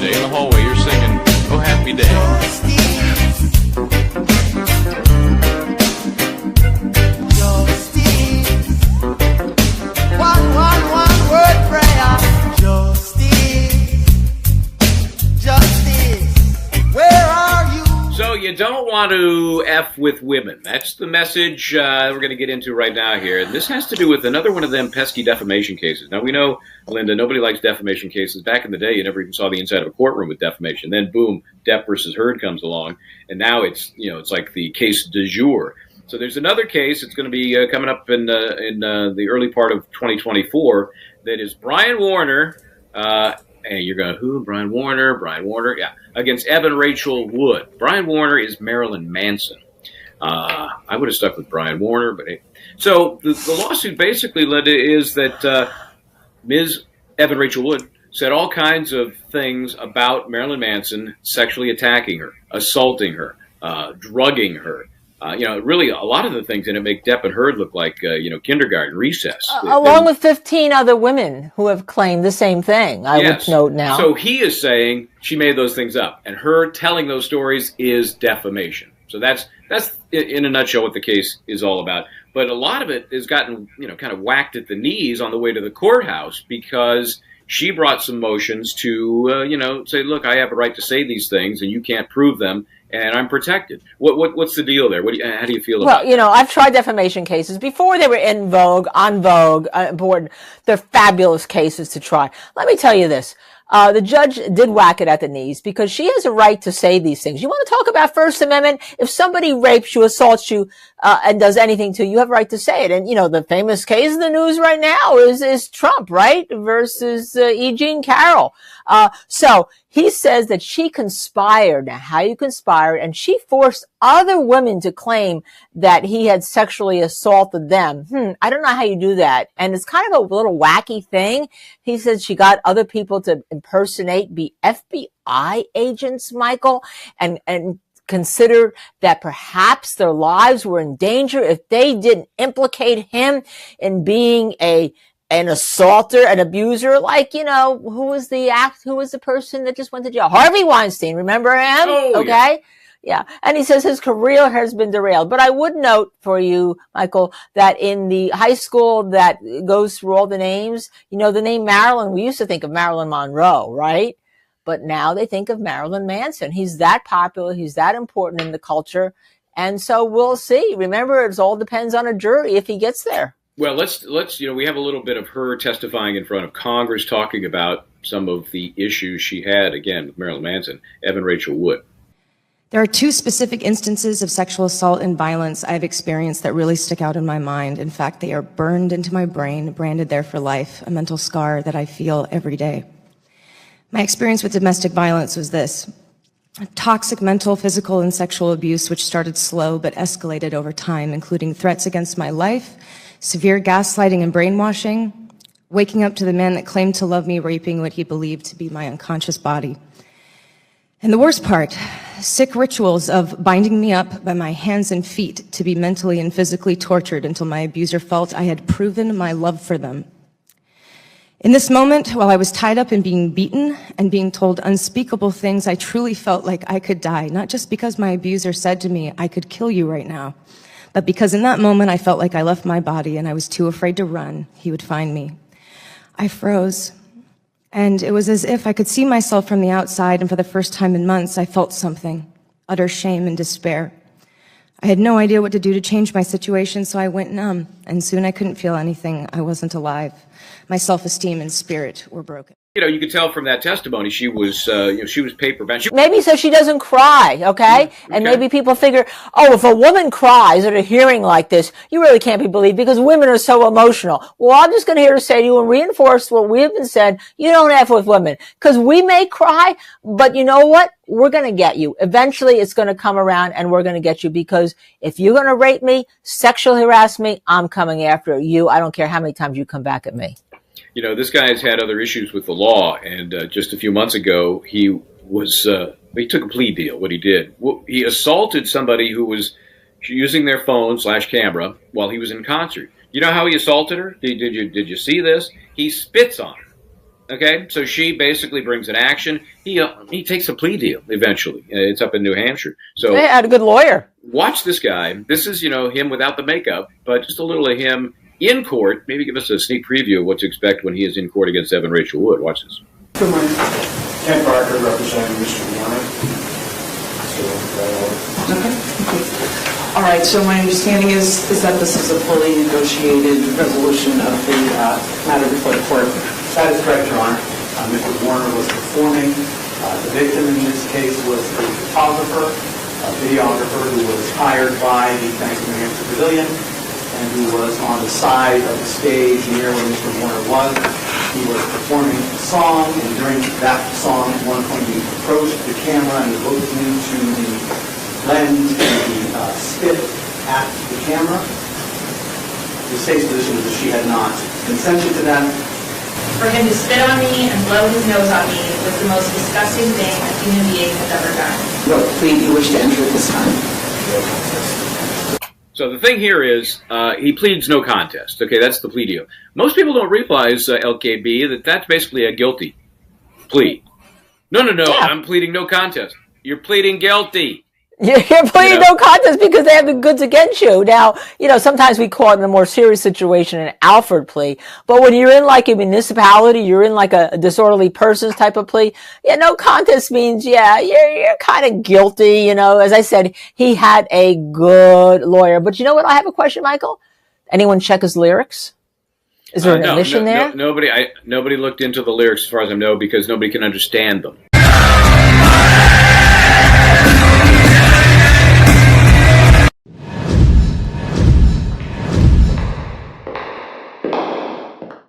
day in the hallway, you're singing, "Oh, happy day." One word prayer. Justice, where are you? So you don't want to F with women. That's the message we're going to get into right now here. And this has to do with another one of them pesky defamation cases. Now, we know, Linda, nobody likes defamation cases. Back in the day, you never even saw the inside of a courtroom with defamation. Then, boom, Depp versus Heard comes along. And now it's like the case du jour. So there's another case. It's going to be coming up in the early part of 2024. That is Brian Warner. And you're going, who? Brian Warner? Yeah. Against Evan Rachel Wood. Brian Warner is Marilyn Manson. I would have stuck with Brian Warner, but hey. So the lawsuit basically, Linda, is that Ms. Evan Rachel Wood said all kinds of things about Marilyn Manson, sexually attacking her, assaulting her, drugging her. Really, a lot of the things in it make Depp and Heard look like, kindergarten recess. Along with 15 other women who have claimed the same thing, I would note now. So he is saying she made those things up, and her telling those stories is defamation. So that's in a nutshell what the case is all about. But a lot of it has gotten, kind of whacked at the knees on the way to the courthouse because she brought some motions to, say, look, I have a right to say these things, and you can't prove them. And I'm protected. What's the deal there? How do you feel about it? Well, I've tried defamation cases before they were in vogue, important. They're fabulous cases to try. Let me tell you this. The judge did whack it at the knees because she has a right to say these things. You want to talk about First Amendment? If somebody rapes you, assaults you, and does anything to you, you have a right to say it. And, the famous case in the news right now is Trump, right? Versus E. Jean Carroll. So he says that she conspired. Now, how you conspired, and she forced other women to claim that he had sexually assaulted them. I don't know how you do that. And it's kind of a little wacky thing. He said she got other people to be FBI agents, Michael, and consider that perhaps their lives were in danger if they didn't implicate him in being an assaulter, an abuser, like, who was the person that just went to jail? Harvey Weinstein, remember him? Oh, okay. Yeah. And he says his career has been derailed. But I would note for you, Michael, that in the high school that goes through all the names, the name Marilyn, we used to think of Marilyn Monroe, right? But now they think of Marilyn Manson. He's that popular. He's that important in the culture. And so we'll see. Remember, it all depends on a jury if he gets there. Well, let's we have a little bit of her testifying in front of Congress talking about some of the issues she had, again, with Marilyn Manson. Evan Rachel Wood. There are two specific instances of sexual assault and violence I've experienced that really stick out in my mind. In fact, they are burned into my brain, branded there for life, a mental scar that I feel every day. My experience with domestic violence was this: toxic mental, physical, and sexual abuse, which started slow but escalated over time, including threats against my life, severe gaslighting and brainwashing, waking up to the man that claimed to love me raping what he believed to be my unconscious body. And the worst part, sick rituals of binding me up by my hands and feet to be mentally and physically tortured until my abuser felt I had proven my love for them. In this moment, while I was tied up and being beaten and being told unspeakable things, I truly felt like I could die, not just because my abuser said to me, I could kill you right now, but because in that moment I felt like I left my body and I was too afraid to run. He would find me. I froze, and it was as if I could see myself from the outside, and for the first time in months I felt something, utter shame and despair. I had no idea what to do to change my situation, so I went numb, and soon I couldn't feel anything. I wasn't alive. My self-esteem and spirit were broken. You could tell from that testimony she was paper bound. Maybe so she doesn't cry, okay? And maybe people figure, if a woman cries at a hearing like this, you really can't be believed because women are so emotional. Well, I'm just going to here to say to you and reinforce what we have been said, you don't F with women. Because we may cry, but you know what? We're going to get you. Eventually, it's going to come around and we're going to get you because if you're going to rape me, sexually harass me, I'm coming after you. I don't care how many times you come back at me. This guy has had other issues with the law, and just a few months ago, he took a plea deal. What he did, he assaulted somebody who was using their phone/camera while he was in concert. You know how he assaulted her? Did you see this? He spits on her. Okay, so she basically brings an action. He takes a plea deal eventually. It's up in New Hampshire. So They had a good lawyer. watch this guy. This is, him without the makeup, but just a little of him in court. Maybe give us a sneak preview of what to expect when he is in court against Evan Rachel Wood. Watch this. Good morning. Ken Barker representing Mr. Warren. All right, so my understanding is that this is a fully negotiated resolution of the matter before the court. That is correct, Your Honor. Mr. Warner was performing. The victim in this case was a photographer, a videographer who was hired by the Bank of New Hampshire Pavilion and who was on the side of the stage near where Mr. Warner was. He was performing a song, and during that song, at one point he approached the camera and looked into the lens and he spit at the camera. The state's position is that she had not consented to that. For him to spit on me and blow his nose on me was the most disgusting thing a human being has ever done. What plea do you wish to enter at this time? So the thing here is he pleads no contest. Okay, that's the plea deal. Most people don't realize, LKB, that's basically a guilty plea. No, Yeah. I'm pleading no contest. You're pleading guilty. You're pleading no contest because they have the goods against you. Now, sometimes we call it in a more serious situation an Alford plea. But when you're in like a municipality, you're in like a disorderly persons type of plea. Yeah, no contest means, you're kind of guilty. As I said, he had a good lawyer. But you know what? I have a question, Michael. Anyone check his lyrics? Is there an admission there? Nobody looked into the lyrics as far as I know because nobody can understand them.